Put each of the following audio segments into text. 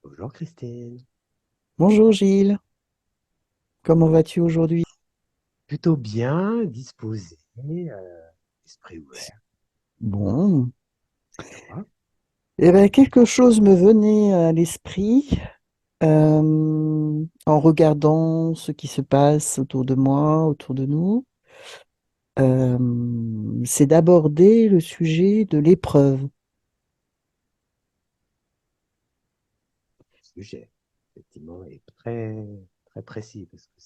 Bonjour Christine. Bonjour Gilles, comment vas-tu aujourd'hui? Plutôt bien, disposé, esprit ouvert. Bon, Et toi? eh ben, quelque chose me venait à l'esprit en regardant ce qui se passe autour de moi, autour de nous. C'est d'aborder le sujet de l'épreuve. Le sujet, effectivement, est très, très précis parce que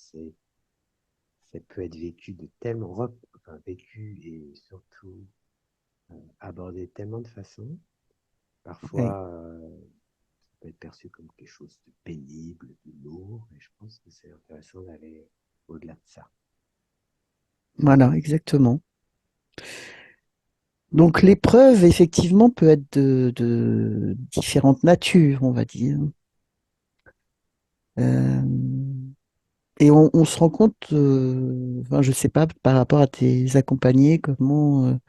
ça peut être vécu de tellement, enfin, vécu et surtout abordé de tellement de façons. Oui, Parfois, ça peut être perçu comme quelque chose de pénible, de lourd, et je pense que c'est intéressant d'aller au-delà de ça. voilà, exactement. Donc l'épreuve, effectivement, peut être de différentes natures, on va dire. Euh, et on se rend compte, enfin, je sais pas, par rapport à tes accompagnés, comment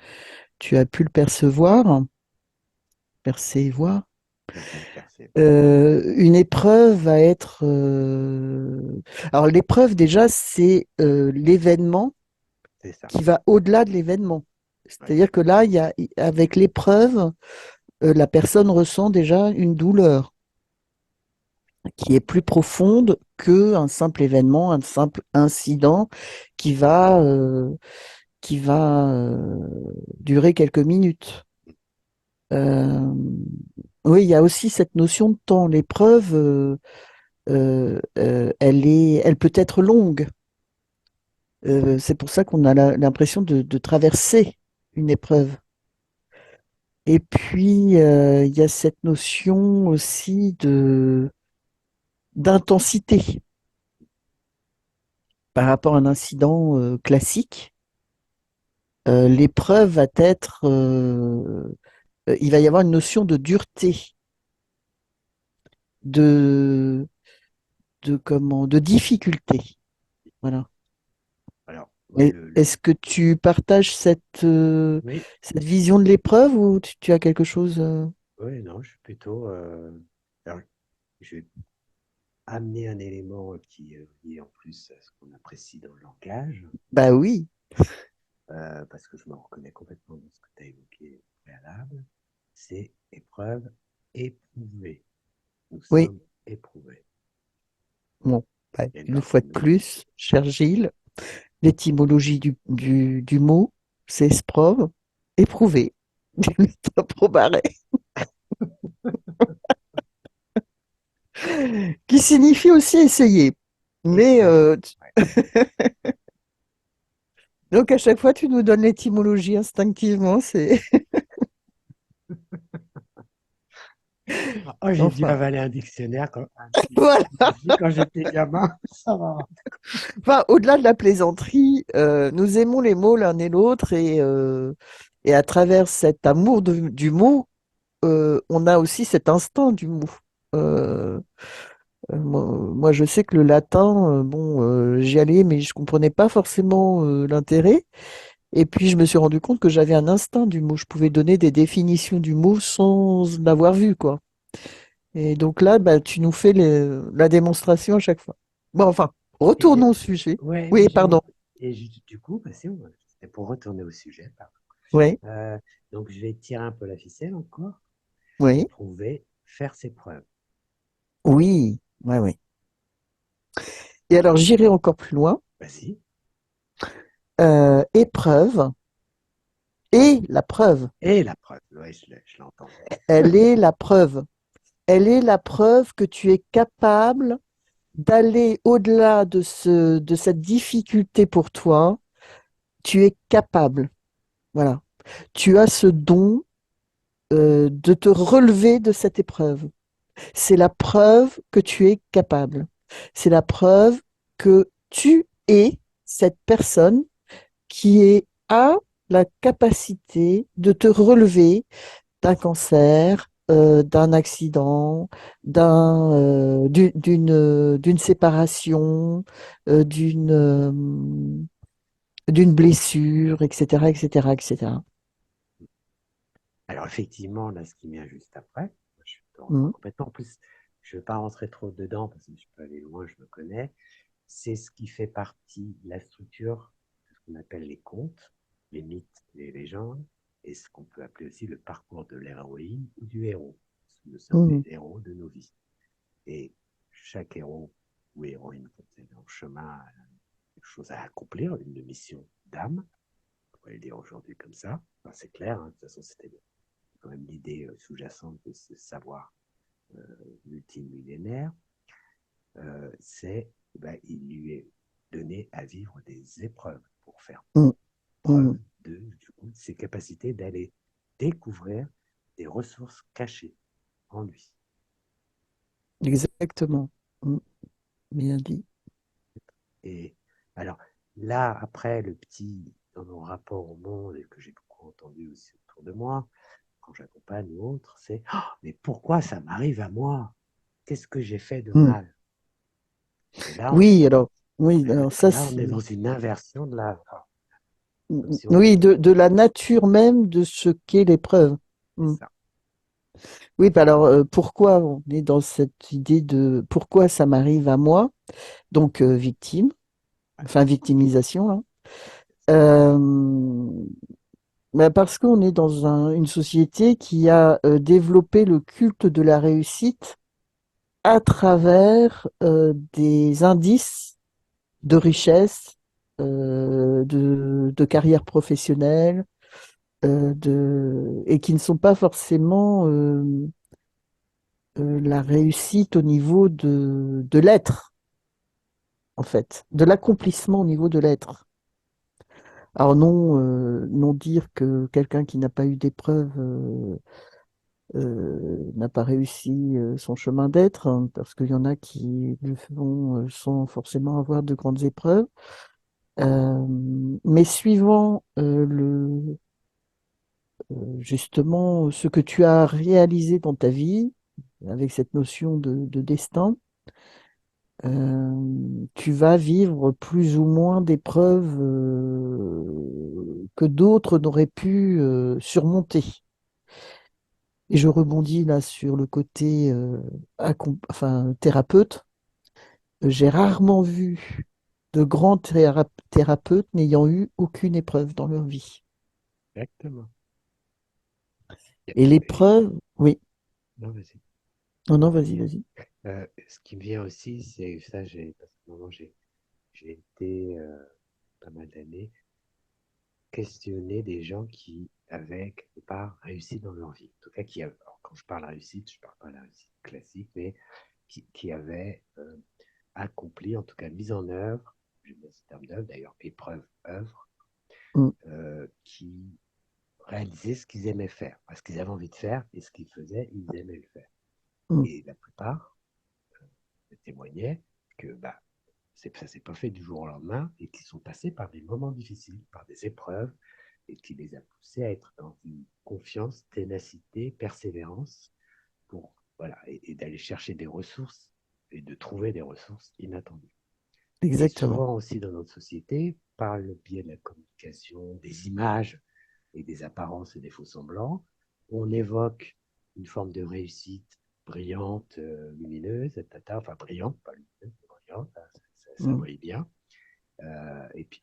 tu as pu le percevoir. Percevoir. Une épreuve va être. Alors, l'épreuve, déjà, c'est l'événement C'est ça. qui va au-delà de l'événement. Ouais. C'est-à-dire que là, avec l'épreuve, la personne ressent déjà une douleur qui est plus profonde qu'un simple événement, un simple incident qui va, euh, qui va durer quelques minutes. Euh, oui, il y a aussi cette notion de temps. L'épreuve, elle peut être longue. C'est pour ça qu'on a l'impression de traverser une épreuve. Et puis, il y a cette notion aussi d'intensité par rapport à un incident classique. L'épreuve va être, il va y avoir une notion de dureté, de, de difficulté. Voilà. Alors, ouais, Est-ce que tu partages oui, cette vision de l'épreuve ou tu as quelque chose oui, non, je suis plutôt. Alors, je vais amener un élément qui est lié en plus à ce qu'on apprécie dans le langage, Bah oui, parce que je me reconnais complètement dans ce que tu as évoqué au préalable. C'est épreuve éprouvée. Nous oui. sommes éprouvés. Bon, bah, Il y a une une fois partie de de nous. plus, cher Gilles, l'étymologie du mot, c'est sprove, éprouver. Probaré, qui signifie aussi essayer. Mais Essayer. Ouais. donc à chaque fois, tu nous donnes l'étymologie instinctivement, c'est Oh, j'ai dû enfin avaler un dictionnaire, voilà. d'étymologie quand j'étais gamin. Ça va. Enfin, au-delà de la plaisanterie, nous aimons les mots l'un et l'autre et à travers cet amour du mot, on a aussi cet instinct du mot. Euh, moi, je sais que le latin, bon, j'y allais, mais je comprenais pas forcément l'intérêt. Et puis, je me suis rendu compte que j'avais un instinct du mot. Je pouvais donner des définitions du mot sans l'avoir vu, quoi. Et donc là, bah, tu nous fais la démonstration à chaque fois. Bon, enfin, Et, retournons au sujet. ouais, Oui, pardon. du coup, bah, c'était pour retourner au sujet, pardon. Oui, Donc, je vais tirer un peu la ficelle encore. oui, Éprouver, faire ses preuves. oui, oui, oui. Et alors, j'irai encore plus loin. Vas-y. Épreuve et la preuve. Et la preuve. Oui, je l'entends. Elle est la preuve. Elle est la preuve que tu es capable d'aller au-delà de cette difficulté pour toi. Tu es capable. Voilà. Tu as ce don de te relever de cette épreuve. C'est la preuve que tu es capable. C'est la preuve que tu es cette personne a la capacité de te relever d'un cancer, d'un accident, d'une séparation, d'une blessure, etc., etc., etc. Alors, effectivement, là, ce qui vient juste après, je te rejoins Mm. complètement. En plus, je ne vais pas rentrer trop dedans parce que je peux aller loin, je me connais. C'est ce qui fait partie de la structure de ce qu'on appelle les contes, les mythes, les légendes, et ce qu'on peut appeler aussi le parcours de l'héroïne ou du héros. Nous sommes les mm, héros de nos vies. Et chaque héros ou héroïne, quand elle est en chemin, quelque chose à accomplir, une mission d'âme, on pourrait le dire aujourd'hui comme ça. Enfin, c'est clair, hein, de toute façon, c'était quand même l'idée sous-jacente de ce savoir euh, multimillénaire. C'est il lui est donné à vivre des épreuves pour faire mm, preuve mm. de du coup, ses capacités d'aller découvrir des ressources cachées en lui. Exactement. Mm. Bien dit. Et alors là, après, le petit, dans mon rapport au monde, et que j'ai beaucoup entendu aussi autour de moi, quand j'accompagne ou autre, c'est oh, mais pourquoi ça m'arrive à moi? Qu'est-ce que j'ai fait de Mm. mal? Et là, Oui, alors, oui, alors ça, on est c'est, dans une inversion de la. Enfin, comme si oui, on. de la nature même de ce qu'est l'épreuve. C'est Mm. ça. Oui, bah alors, pourquoi on est dans cette idée de pourquoi ça m'arrive à moi? Donc, victime, Ouais, enfin, victimisation, hein. c'est ça. Euh, bah parce qu'on est dans une société qui a développé le culte de la réussite à travers des indices de richesse, de carrière professionnelle, et qui ne sont pas forcément la réussite au niveau de l'être, en fait, de l'accomplissement au niveau de l'être. Alors non, non dire que quelqu'un qui n'a pas eu d'épreuve n'a pas réussi son chemin d'être, hein, parce qu'il y en a qui le font sans forcément avoir de grandes épreuves. Euh, mais suivant justement ce que tu as réalisé dans ta vie, avec cette notion de destin, tu vas vivre plus ou moins d'épreuves que d'autres n'auraient pu surmonter. Et je rebondis là sur le côté enfin, thérapeute. J'ai rarement vu de grands thérapeutes n'ayant eu aucune épreuve dans leur vie. Exactement. Et l'épreuve, oui, Non, vas-y. non, non, vas-y, vas-y. Ce qui me vient aussi, c'est ça, parce que moment, j'ai été pas mal d'années questionner des gens qui avaient quelque part réussi dans leur vie. En tout cas, alors, quand je parle réussite, je parle pas de la réussite classique, mais qui avaient accompli, en tout cas mis en œuvre, je mets ce terme d'œuvre, d'ailleurs, épreuve, œuvre, Mm, qui réalisaient ce qu'ils aimaient faire, ce qu'ils avaient envie de faire et ce qu'ils faisaient, ils aimaient le faire. mm, Et la plupart témoignaient que ça s'est pas fait du jour au lendemain et qu'ils sont passés par des moments difficiles, par des épreuves et qui les a poussés à être dans une confiance, ténacité, persévérance pour voilà et d'aller chercher des ressources et de trouver des ressources inattendues. Et exactement. souvent aussi dans notre société, par le biais de la communication, des images et des apparences et des faux semblants, on évoque une forme de réussite brillante, lumineuse, tata, enfin brillante, pas lumineuse, mais brillante, hein, ça Mm, voyait bien. Et puis,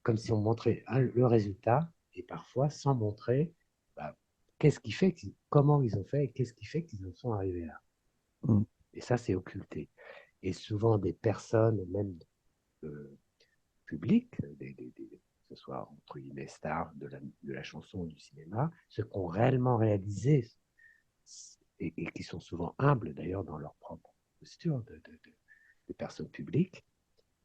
comme si on montrait le résultat, et parfois sans montrer bah, qu'est-ce qui fait, comment ils ont fait, et qu'est-ce qui fait qu'ils en sont arrivés là. mm, Et ça, c'est occulté. Et souvent, des personnes, même euh, publiques, que ce soit entre guillemets stars de la chanson ou du cinéma, ceux qui ont réellement réalisé et qui sont souvent humbles d'ailleurs dans leur propre posture de personnes publiques,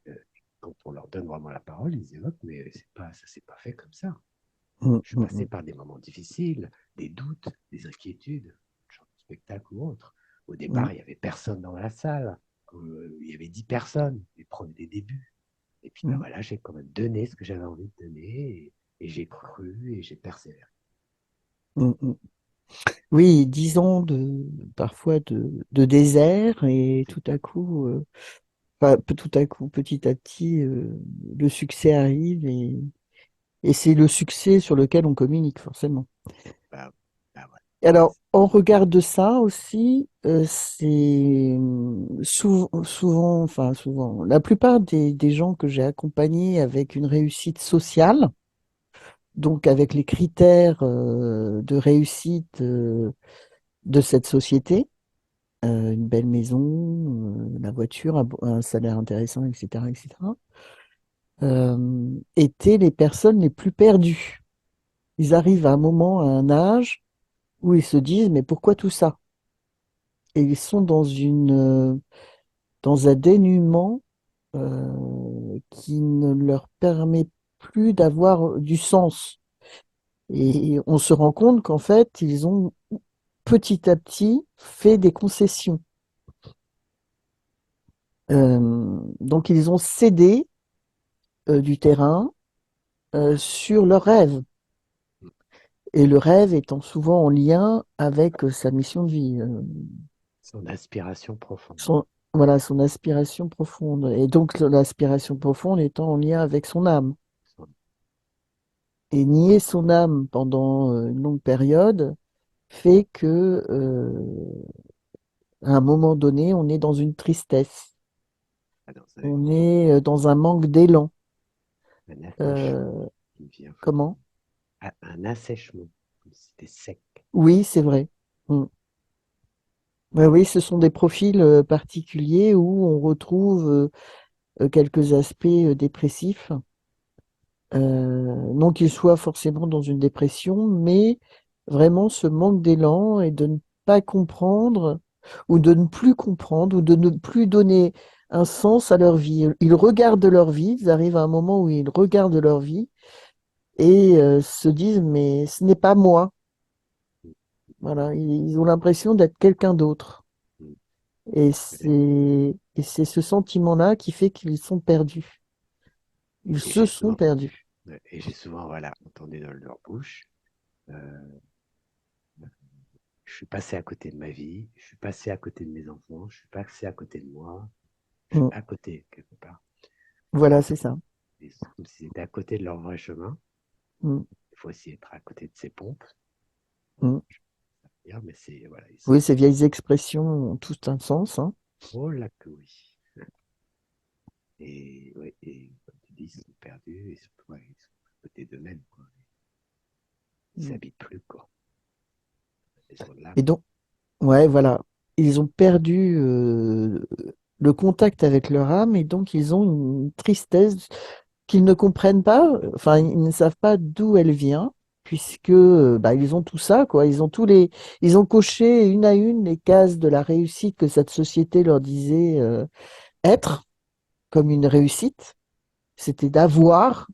euh, quand on leur donne vraiment la parole, ils évoquent, mais ça s'est pas fait comme ça. mm, Je suis mm, passé mm, par des moments difficiles, des doutes, des inquiétudes, genre de spectacle ou autre. Au mm, départ, il y avait personne dans la salle. Il y avait 10 personnes, des débuts. Et puis, mm, voilà, j'ai quand même donné ce que j'avais envie de donner et j'ai cru et j'ai persévéré. mm, mm. Oui, 10 ans parfois de désert et C'est tout ça. à coup, enfin, tout à coup, petit à petit, le succès arrive et c'est le succès sur lequel on communique forcément. Bah, bah, ouais. Et alors, en regard de ça aussi, c'est souvent, enfin souvent, la plupart des gens que j'ai accompagnés avec une réussite sociale, donc avec les critères de réussite de cette société, une belle maison, la voiture, un salaire intéressant, etc., etc., étaient les personnes les plus perdues. Ils arrivent à un moment, à un âge où ils se disent, mais pourquoi tout ça? Et ils sont dans un dénuement qui ne leur permet plus d'avoir du sens. Et on se rend compte qu'en fait, ils ont petit à petit fait des concessions. Donc ils ont cédé du terrain sur leur rêve. Et le rêve étant souvent en lien avec sa mission de vie, Son aspiration profonde. son, voilà, son aspiration profonde. Et donc l'aspiration profonde étant en lien avec son âme. Son- Et nier son âme pendant une longue période fait que, à un moment donné, on est dans une tristesse, ah non, on est dans un manque d'élan. un assèchement Euh, qui vient. comment? Un assèchement, comme si c'était sec. Oui, c'est vrai. Mm. Ouais, oui, ce sont des profils particuliers où on retrouve quelques aspects dépressifs. Non qu'ils soient forcément dans une dépression, mais vraiment ce manque d'élan et de ne pas comprendre, ou de ne plus comprendre, ou de ne plus donner un sens à leur vie. Ils regardent leur vie, ils arrivent à un moment où ils regardent leur vie et se disent, mais ce n'est pas moi. Voilà, ils ont l'impression d'être quelqu'un d'autre. Mm. Et c'est ce sentiment-là qui fait qu'ils sont perdus. Ils Et se j'ai sont souvent, perdus. ouais, et j'ai souvent voilà, entendu dans leur bouche, euh, je suis passé à côté de ma vie, je suis passé à côté de mes enfants, je suis passé à côté de moi, je suis Mm. à côté quelque part. Voilà, c'est ça. Et c'est comme s'ils étaient à côté de leur vrai chemin. Mm. Il faut aussi être à côté de ses pompes. Mm. Mais c'est, voilà, ils Oui, sont. ces vieilles expressions ont tout un sens, hein. Oh là que oui. Et, ouais, et comme tu dis, ils sont perdus et surtout, ouais, ils sont à côté d'eux-mêmes, quoi. Ils Mm. s'habitent plus, quoi. Ils sont de Et l'âme. donc, ouais, voilà. Ils ont perdu le contact avec leur âme et donc ils ont une tristesse qu'ils ne comprennent pas, enfin, ils ne savent pas d'où elle vient, puisque bah, ils ont tout ça, quoi. Ils ont coché une à une les cases de la réussite que cette société leur disait être comme une réussite. C'était avoir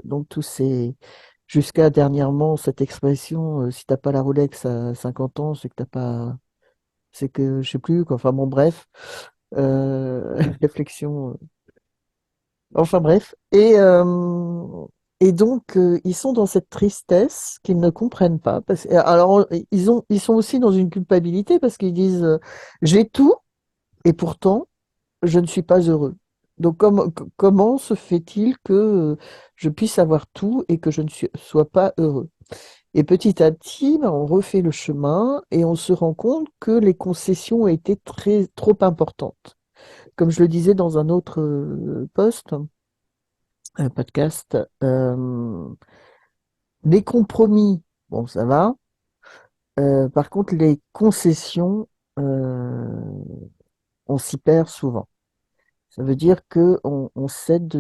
donc tous ces, jusqu'à dernièrement, cette expression, si t'as pas la Rolex à 50 ans, c'est que t'as pas, c'est que, je sais plus, quoi. Enfin bon, bref, réflexion. Enfin bref. Et donc, ils sont dans cette tristesse qu'ils ne comprennent pas. Alors, ils sont aussi dans une culpabilité parce qu'ils disent, j'ai tout et pourtant, je ne suis pas heureux. Donc, comment se fait-il que je puisse avoir tout et que je ne sois pas heureux? Et petit à petit, ben, on refait le chemin et on se rend compte que les concessions ont été trop importantes. Comme je le disais dans un autre post, un podcast, les compromis, bon, ça va. Par contre, les concessions, on s'y perd souvent. Ça veut dire que on cède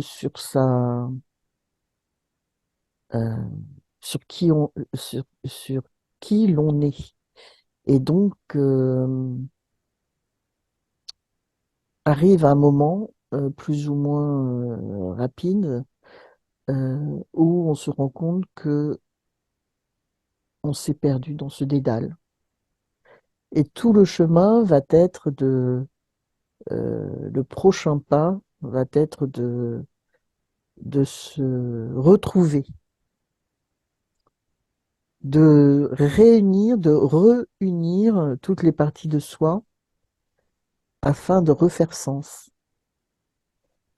euh, sur sur qui l'on est. Et donc, arrive un moment plus ou moins rapide où on se rend compte que on s'est perdu dans ce dédale. Et tout le chemin va être le prochain pas va être de se retrouver, de réunir toutes les parties de soi afin de refaire sens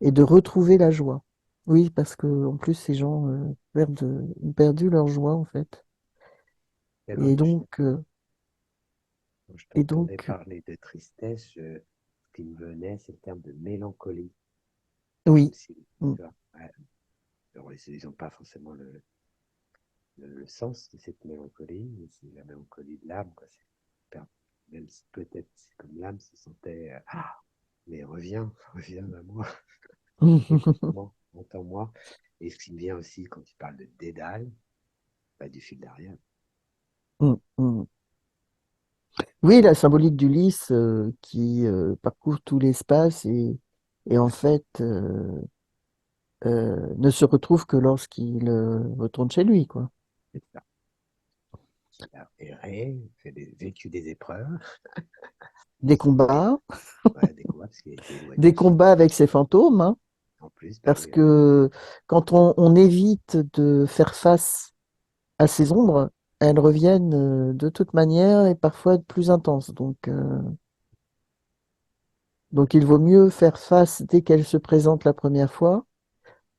et de retrouver la joie. Oui, parce que en plus ces gens ont perdu leur joie en fait. Mais Et donc, quand je et t'entendais donc, parler de tristesse, ce qui me venait, c'est le terme de mélancolie. Comme oui. si, Mm, tu vois, ouais, alors, ils n'ont pas forcément le sens de cette mélancolie, mais c'est la mélancolie de l'âme, quoi. Même si peut-être c'est comme l'âme se sentait, ah, mais reviens, reviens à moi, écoute-moi, entends-moi. Et ce qui me vient aussi quand tu parles de dédale, bah, du fil d'Ariane. mm, mm. Oui, la symbolique d'Ulysse qui parcourt tout l'espace et en fait ne se retrouve que lorsqu'il retourne chez lui, quoi. C'est ça. Qui a erré, vécu des épreuves, Des et combats, ouais, des combats, parce qu'il a été éloigné des de chez combats avec ses fantômes, hein, en plus, bah parce oui, que quand on évite de faire face à ces ombres, elles reviennent de toute manière et parfois plus intenses. Donc il vaut mieux faire face dès qu'elles se présentent la première fois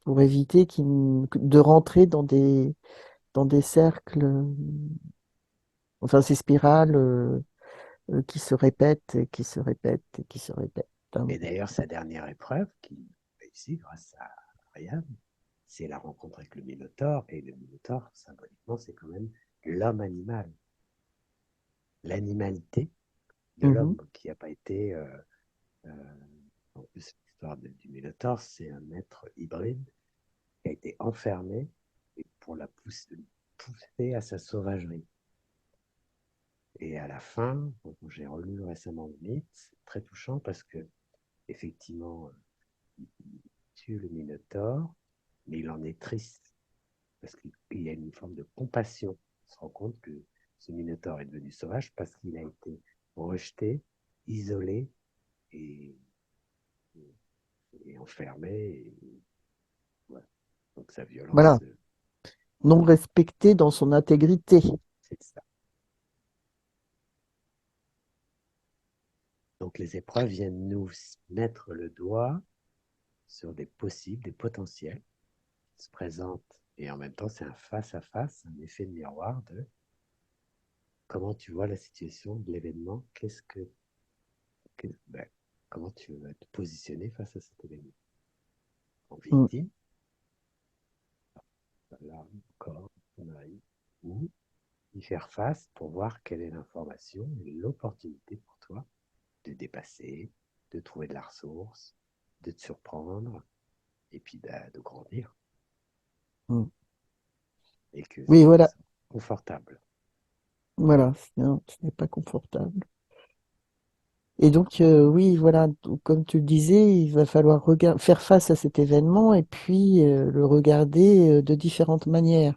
pour éviter de rentrer dans des cercles, enfin ces spirales qui se répètent et qui se répètent et qui se répètent, hein. et d'ailleurs, sa dernière épreuve, qu'il réussit grâce à Ariane, c'est la rencontre avec le Minotaure. Et le Minotaure, symboliquement, c'est quand même l'homme animal, l'animalité de Mhm. l'homme qui n'a pas été. Euh, en plus, l'histoire du Minotaure, c'est un être hybride qui a été enfermé et pour la pousser à sa sauvagerie. Et à la fin, bon, j'ai relu récemment le mythe, c'est très touchant parce que effectivement, il tue le Minotaure, mais il en est triste parce qu'il y a une forme de compassion. On se rend compte que ce Minotaure est devenu sauvage parce qu'il a été rejeté, isolé et, et enfermé. Et, voilà. Donc sa Voilà, violence, non respecté dans son intégrité. c'est ça. Donc les épreuves viennent nous mettre le doigt sur des possibles, des potentiels qui se présentent. Et en même temps, c'est un face-à-face, un effet de miroir de comment tu vois la situation de l'événement, ben, comment tu vas te positionner face à cet événement. En Mm, victime, là encore, on arrive, ou y faire face pour voir quelle est l'information et l'opportunité pour toi de dépasser, de trouver de la ressource, de te surprendre et puis de grandir mm. et que Oui, c'est pas voilà, confortable. voilà, non, ce n'est pas confortable. Et donc, oui, voilà, comme tu le disais, il va falloir faire face à cet événement et puis le regarder de différentes manières.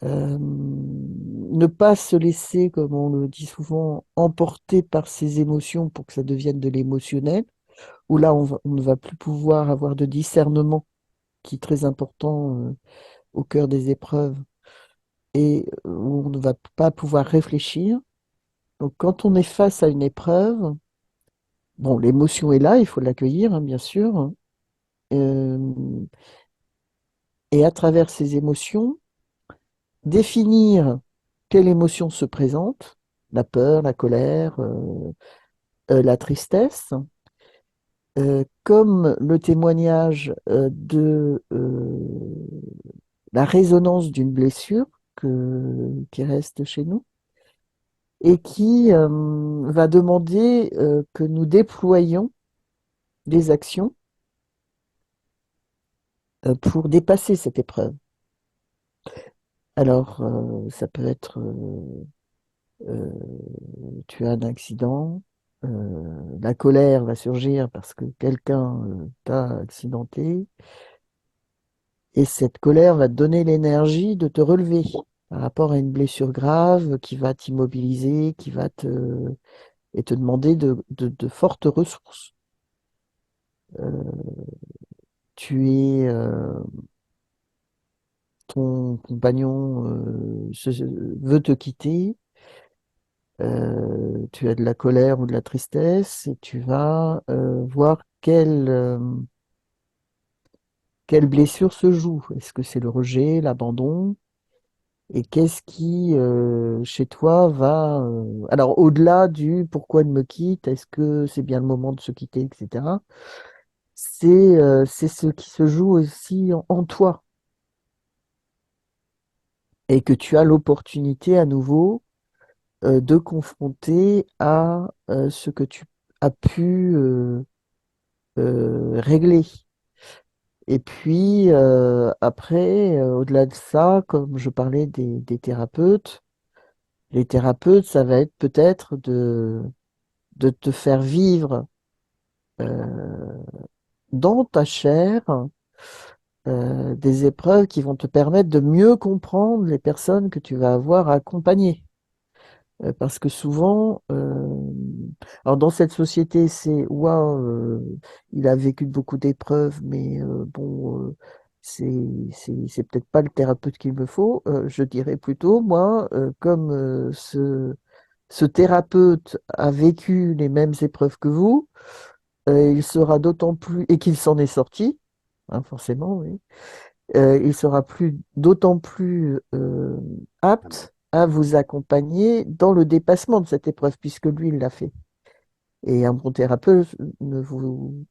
Ne pas se laisser, comme on le dit souvent, emporter par ses émotions pour que ça devienne de l'émotionnel, où là, on ne va plus pouvoir avoir de discernement, qui est très important au cœur des épreuves, et où on ne va pas pouvoir réfléchir. Donc, quand on est face à une épreuve, bon, l'émotion est là, il faut l'accueillir, hein, bien sûr, euh, et à travers ces émotions, définir quelle émotion se présente, la peur, la colère, la tristesse, comme le témoignage de la résonance d'une blessure qui reste chez nous et qui va demander que nous déployions des actions pour dépasser cette épreuve. Alors, ça peut être, euh, tu as un accident, la colère va surgir parce que quelqu'un t'a accidenté, et cette colère va te donner l'énergie de te relever par rapport à une blessure grave qui va t'immobiliser, et te demander de fortes ressources. Euh, ton compagnon veut te quitter, tu as de la colère ou de la tristesse et tu vas voir quelle blessure se joue. Est-ce que c'est le rejet, l'abandon? Et qu'est-ce qui, chez toi, va... Alors, au-delà du pourquoi elle me quitte, est-ce que c'est bien le moment de se quitter, etc. C'est ce qui se joue aussi en toi et que tu as l'opportunité à nouveau de confronter à ce que tu as pu régler. Et puis après, au-delà de ça, comme je parlais des thérapeutes, les thérapeutes, ça va être peut-être de te faire vivre euh, dans ta chair des épreuves qui vont te permettre de mieux comprendre les personnes que tu vas avoir à accompagner. Parce que souvent, alors dans cette société, c'est waouh, il a vécu beaucoup d'épreuves, mais bon, c'est peut-être pas le thérapeute qu'il me faut. Je dirais plutôt, moi, comme ce thérapeute a vécu les mêmes épreuves que vous, il sera d'autant plus, et qu'il s'en est sorti, hein, forcément, oui, il sera d'autant plus Ah ben, apte à vous accompagner dans le dépassement de cette épreuve, puisque lui, il l'a fait. Et un bon thérapeute ne vous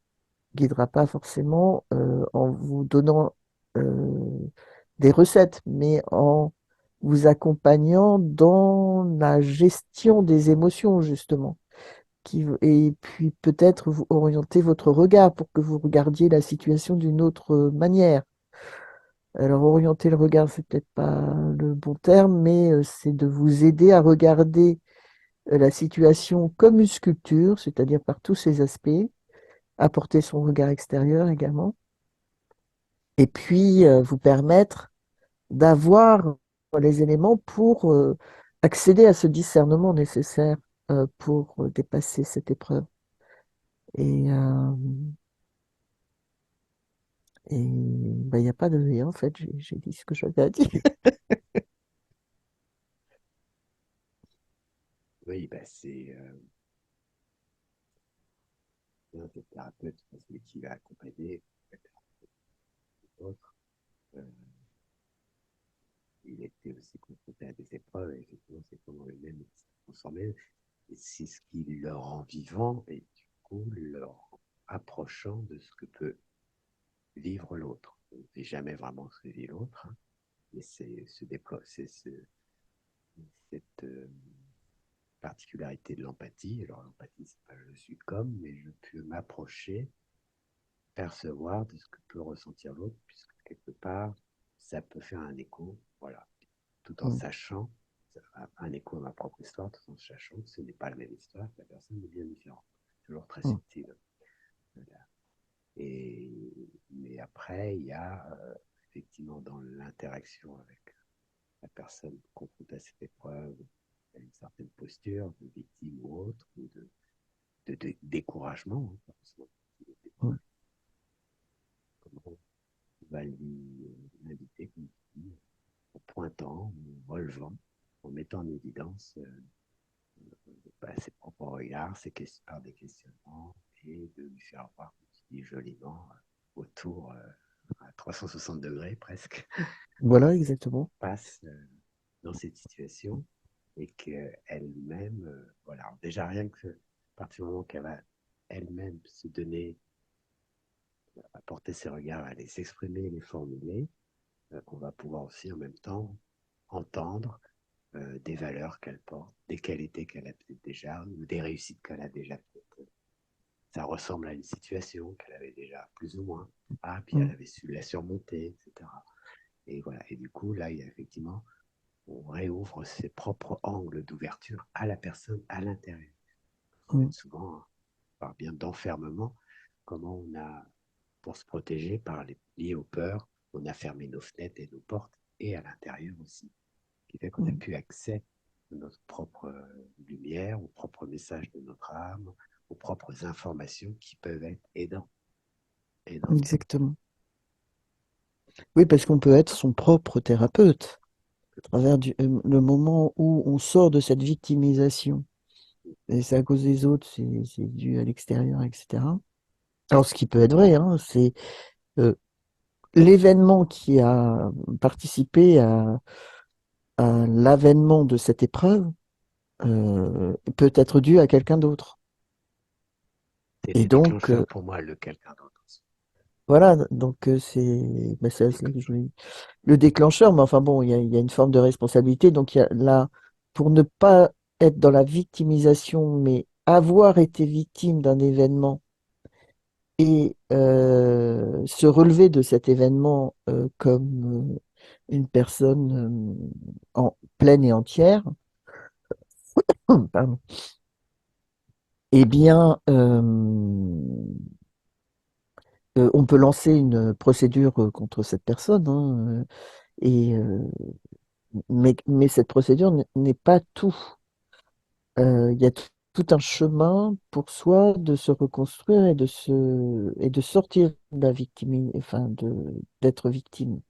guidera pas forcément en vous donnant des recettes, mais en vous accompagnant dans la gestion des émotions, justement. Et puis peut-être vous orienter votre regard pour que vous regardiez la situation d'une autre manière. Alors, orienter le regard, c'est peut-être pas le bon terme, mais c'est de vous aider à regarder la situation comme une sculpture, c'est-à-dire par tous ses aspects, apporter son regard extérieur également, et puis vous permettre d'avoir les éléments pour accéder à ce discernement nécessaire pour dépasser cette épreuve. Et il n'y a pas de et en fait, j'ai dit ce que j'avais à dire. oui, bah c'est un des thérapeutes, c'est celui qui va accompagner l'autre. Euh, il était aussi confronté à des épreuves, et effectivement, c'est comment lui-même il s'est transformé. Et c'est ce qui le rend vivant et du coup le rend approchant de ce que peut vivre l'autre. On ne sait jamais vraiment ce que vit l'autre, hein, mais c'est cette particularité de l'empathie. Alors l'empathie, c'est pas je suis comme, mais je peux m'approcher, percevoir de ce que peut ressentir l'autre, puisque quelque part, ça peut faire un écho, voilà, tout en Mm, sachant, un écho à ma propre histoire, tout en sachant que ce n'est pas la même histoire, que la personne est bien différente, toujours très mm, subtil. Voilà. Et, mais après, il y a effectivement dans l'interaction avec la personne confrontée à cette épreuve, à une certaine posture de victime ou autre, ou de découragement, hein, mm, comment on va l'inviter, comme tu dis, en pointant, en relevant, en mettant en évidence ses propres regards, par des questionnements, et de lui faire voir, comme tu dis joliment, autour à 360 degrés presque, voilà, ce qui exactement. passe dans cette situation et qu'elle-même, voilà, alors déjà rien que à partir du moment qu'elle va elle-même se donner, apporter ses regards, aller s'exprimer, les formuler, on va pouvoir aussi en même temps entendre des valeurs qu'elle porte, des qualités qu'elle a peut-être déjà, ou des réussites qu'elle a déjà peut-être. Ça ressemble à une situation qu'elle avait déjà plus ou moins. Ah, puis elle Mm, avait su la surmonter, etc. Et voilà. Et du coup, là, il y a effectivement, on réouvre ses propres angles d'ouverture à la personne à l'intérieur. Ça va mm, être souvent, par bien d'enfermement, comment on a, pour se protéger lié aux peurs, on a fermé nos fenêtres et nos portes, et à l'intérieur aussi. Ce qui fait qu'on n'a mm. plus accès à notre propre lumière, au propre message de notre âme, aux propres informations qui peuvent être aidantes. Exactement. Oui, parce qu'on peut être son propre thérapeute à travers le moment où on sort de cette victimisation. Et c'est à cause des autres, c'est dû à l'extérieur, etc. Alors, ce qui peut être vrai, hein, c'est euh, l'événement qui a participé à l'avènement de cette épreuve peut être dû à quelqu'un d'autre. C'est Et le donc, déclencheur pour moi, le quelqu'un d'autre. voilà, donc c'est ben, Le c'est déclencheur. le déclencheur, mais enfin bon, il y a une forme de responsabilité. Donc il y a là, pour ne pas être dans la victimisation, mais avoir été victime d'un événement et se relever de cet événement comme une personne en pleine et entière, pardon, eh bien, on peut lancer une procédure contre cette personne, hein, et, mais cette procédure n'est pas tout. Il y a tout un chemin pour soi de se reconstruire et de sortir de la victime, enfin d'être victime.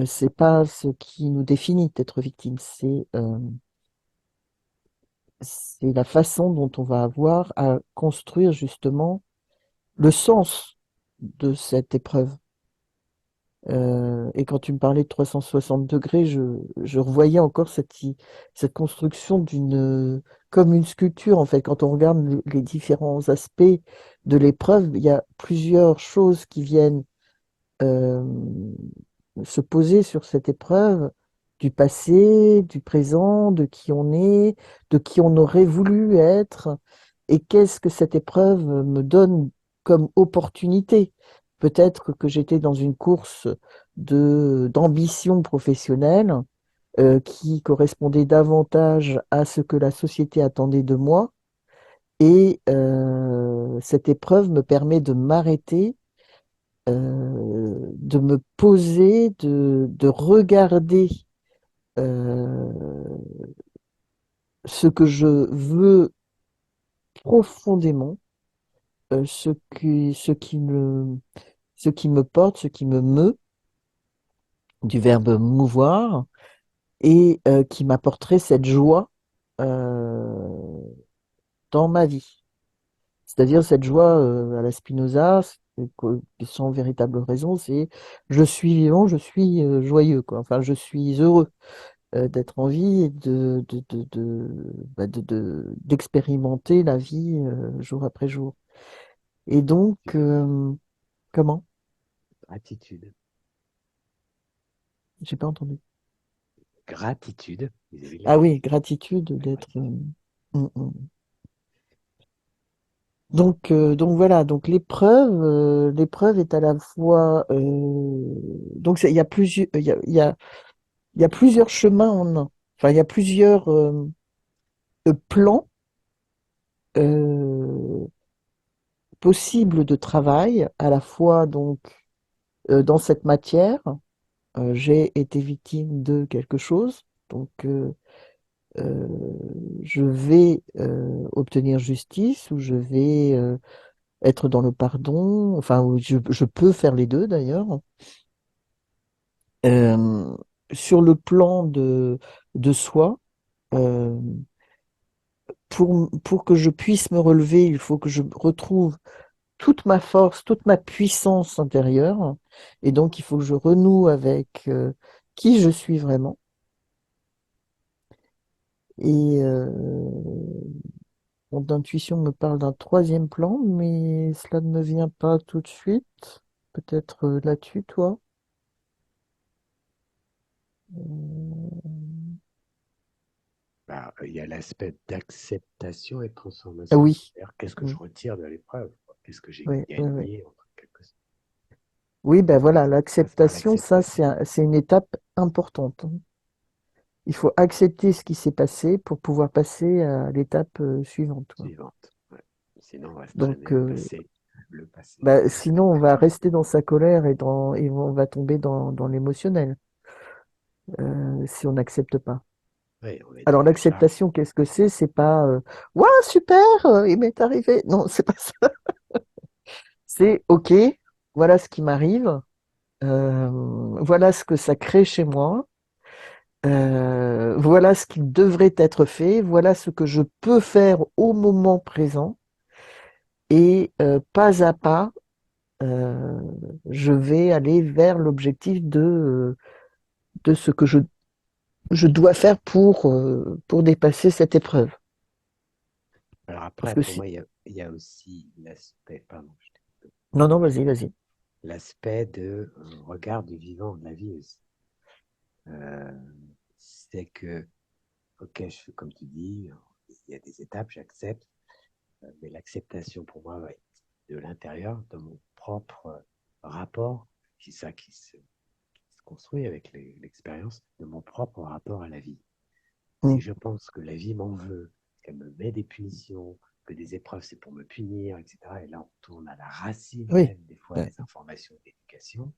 C'est pas ce qui nous définit d'être victime, c'est la façon dont on va avoir à construire justement le sens de cette épreuve. Et quand tu me parlais de 360 degrés, je revoyais encore cette construction comme une sculpture, en fait. Quand on regarde les différents aspects de l'épreuve, il y a plusieurs choses qui viennent euh, se poser sur cette épreuve du passé, du présent, de qui on est, de qui on aurait voulu être, et qu'est-ce que cette épreuve me donne comme opportunité. Peut-être que j'étais dans une course d'ambition professionnelle qui correspondait davantage à ce que la société attendait de moi, et cette épreuve me permet de m'arrêter, de me poser, de regarder euh, ce que je veux profondément, ce qui me porte, ce qui me meut, du verbe mouvoir, et qui m'apporterait cette joie euh, dans ma vie. C'est-à-dire cette joie à la Spinoza, sans véritable raison, c'est je suis vivant, je suis joyeux, quoi. Enfin, je suis heureux d'être en vie et d'expérimenter la vie jour après jour. Et donc, comment? Gratitude. J'ai pas entendu. Gratitude. Vous avez Ah la oui, gratitude la d'être. gratitude. Mm, mm. Donc voilà, donc l'épreuve est à la fois. Donc il y a plusieurs, il y a plusieurs chemins en un. Enfin, il y a plusieurs plans euh, possibles de travail, à la fois donc dans cette matière. J'ai été victime de quelque chose, donc euh, je vais obtenir justice ou je vais être dans le pardon, enfin, ou je peux faire les deux d'ailleurs. Euh, sur le plan de soi, euh, pour que je puisse me relever, il faut que je retrouve toute ma force, toute ma puissance intérieure, et donc il faut que je renoue avec qui je suis vraiment. Et mon intuition me parle d'un troisième plan, mais cela ne me vient pas tout de suite. Peut-être là-dessus, toi. Bah, il y a l'aspect d'acceptation et de Ah transformation. oui. C'est-à-dire, qu'est-ce que je Mm. retire de l'épreuve, quoi? Qu'est-ce que j'ai Ouais, ouais, ouais. gagné en quelque sorte? Oui, ben voilà, Ça passe par l'acceptation, ça, l'acceptation. c'est une étape importante, hein. Il faut accepter ce qui s'est passé pour pouvoir passer à l'étape suivante, quoi. Suivante. Ouais. Sinon, on va se traîner Donc, le passé. Le passé. bah, sinon, on va rester dans sa colère et on va tomber dans l'émotionnel si on n'accepte pas. Oui, on va être Alors dans la charge. l'acceptation, qu'est-ce que c'est? C'est pas Ouah, super, il m'est arrivé. Non, c'est pas ça. C'est OK, voilà ce qui m'arrive, voilà ce que ça crée chez moi, voilà ce qui devrait être fait, voilà ce que je peux faire au moment présent, et pas à pas, euh, je vais aller vers l'objectif de ce que je je dois faire pour dépasser cette épreuve. Alors Parce après, que pour si... moi, il y a aussi l'aspect, pardon, Non, non, vas-y, vas-y. l'aspect de regard du vivant, de la vie aussi. Euh, c'est que, ok, je fais comme tu dis, il y a des étapes, j'accepte, mais l'acceptation pour moi va être de l'intérieur, de mon propre rapport, c'est ça qui se construit avec l'expérience, de mon propre rapport à la vie. Si Mm. je pense que la vie m'en veut, qu'elle me met des punitions, que des épreuves c'est pour me punir, etc. Et là, on tourne à la racine Oui. même des fois Ouais. des informations d'éducation.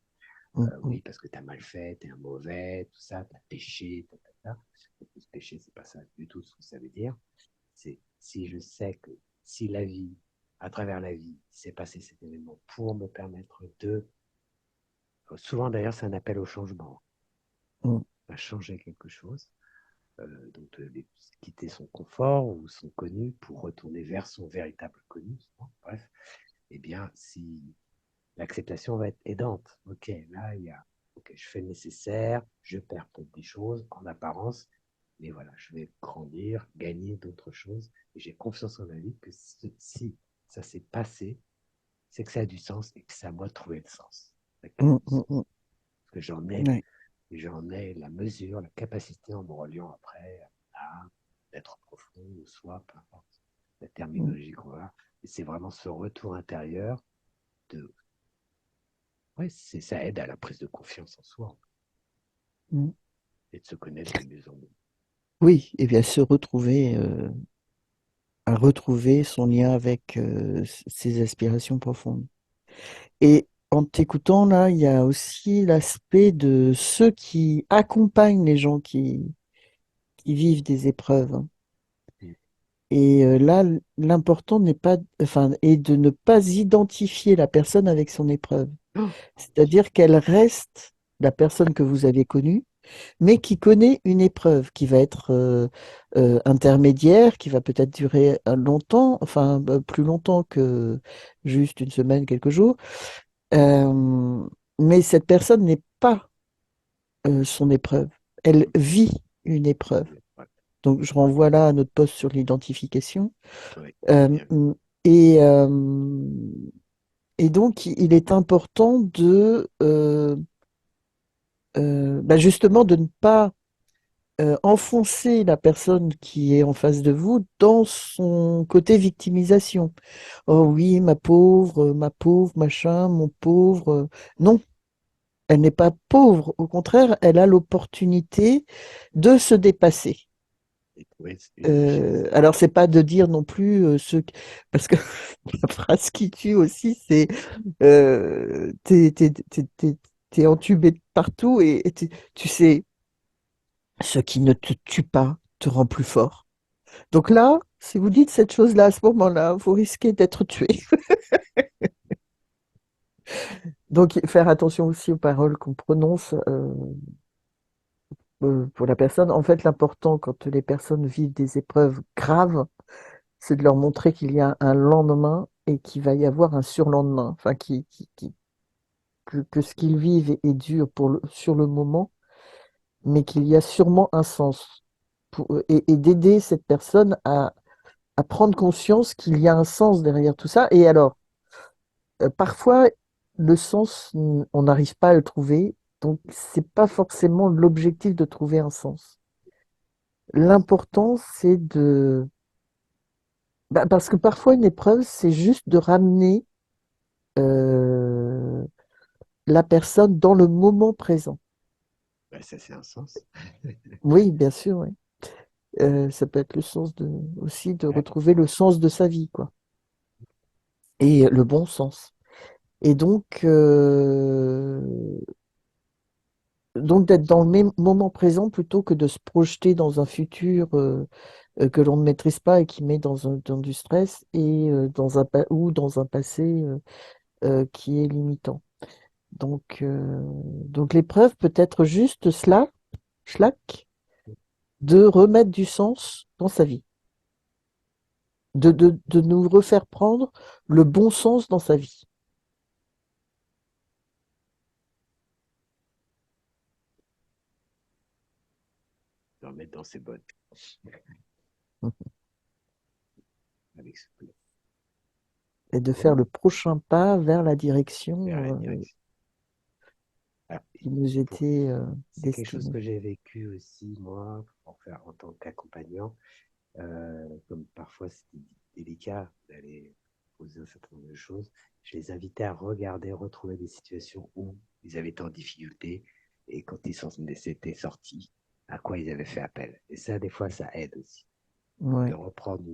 Mm, mm, Oui, parce que tu as mal fait, tu es un mauvais, tout ça, tu as péché, ta. Et puis, ce péché, c'est pas ça du tout ce que ça veut dire. C'est si je sais que si la vie, à travers la vie, s'est passé cet événement pour me permettre de. Souvent d'ailleurs, c'est un appel au changement, mm, à changer quelque chose. Donc quitter son confort ou son connu pour retourner vers son véritable connu. Bref, eh bien, si l'acceptation va être aidante, ok, là, ok, je fais le nécessaire, je perds peut-être des choses en apparence, mais voilà, je vais grandir, gagner d'autres choses, et j'ai confiance en la vie que si ça s'est passé, c'est que ça a du sens et que c'est à moi de trouver le sens. mm, Parce mm, mm. que Ouais. j'en ai la mesure, la capacité en me reliant après à d'être profond ou soi, peu importe la Mm, terminologie qu'on va. Et c'est vraiment ce retour intérieur de, ouais, ça aide à la prise de confiance en soi mm. et de se connaître de mieux en mieux. Oui, et bien se retrouver, à retrouver son lien avec ses aspirations profondes. Et en t'écoutant là, il y a aussi l'aspect de ceux qui accompagnent les gens qui vivent des épreuves, hein. Mm. Et là, l'important n'est pas, enfin, est de ne pas identifier la personne avec son épreuve. Oh, C'est-à-dire qu'elle reste la personne que vous avez connue, mais qui connaît une épreuve qui va être intermédiaire, qui va peut-être durer longtemps, enfin plus longtemps que juste une semaine, quelques jours. Euh, mais cette personne n'est pas son épreuve. Elle vit une épreuve. ouais, Donc je ouais, renvoie là à notre poste sur l'identification. ouais, Euh, bien vu. et, euh, et donc il est important de bah, justement de ne pas enfoncer la personne qui est en face de vous dans son côté victimisation. Oh oui, ma pauvre, machin, mon pauvre. Non, elle n'est pas pauvre. Au contraire, elle a l'opportunité de se dépasser. Et trouver une richesse. Alors, c'est pas de dire non plus parce que la phrase qui tue aussi, c'est t'es entubé de partout et tu sais, ce qui ne te tue pas te rend plus fort. Donc là, si vous dites cette chose-là à ce moment-là, vous risquez d'être tué. Donc faire attention aussi aux paroles qu'on prononce pour la personne. En fait, l'important quand les personnes vivent des épreuves graves, c'est de leur montrer qu'il y a un lendemain et qu'il va y avoir un surlendemain. Enfin, que ce qu'ils vivent est dur sur le moment, mais qu'il y a sûrement un sens. Et d'aider cette personne à prendre conscience qu'il y a un sens derrière tout ça. Et alors, parfois, le sens, on n'arrive pas à le trouver, donc c'est pas forcément l'objectif de trouver un sens. L'important, c'est de... bah, parce que parfois, une épreuve, c'est juste de ramener euh, la personne dans le moment présent. Ben, ça, c'est un sens. Oui, bien sûr, oui. Ça peut être le sens aussi de Ouais, retrouver le sens de sa vie, quoi. Et le bon sens. Et donc d'être dans le même moment présent plutôt que de se projeter dans un futur que l'on ne maîtrise pas et qui met dans du stress et ou dans un passé qui est limitant. Donc l'épreuve peut être juste cela, schlack, de remettre du sens dans sa vie, de nous refaire prendre le bon sens dans sa vie. le remettre dans ses bottes avec ce plan. Et de faire Bon, le prochain pas vers la vers la direction direction. Ah, qui nous pour- était c'est quelque chose destinée. que j'ai vécu aussi, moi, pour faire en tant qu'accompagnant. Comme parfois c'était délicat d'aller poser un certain nombre de choses, je les invitais à regarder, retrouver des situations où ils avaient été en difficulté et quand ils s'en étaient sortis, à quoi ils avaient fait appel. Et ça, des fois, ça aide aussi de Ouais. reprendre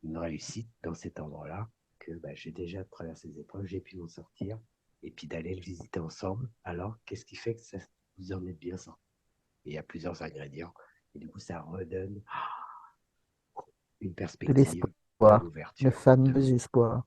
une réussite dans cet endroit-là, que bah, j'ai déjà traversé des épreuves, j'ai pu m'en sortir, et puis d'aller le visiter ensemble. Alors, qu'est-ce qui fait que ça, vous en êtes bien sorti? Et il y a plusieurs ingrédients, et du coup, ça redonne une De perspective, de l'espoir, le l'ouverture, de fameux l'ouverture. espoir.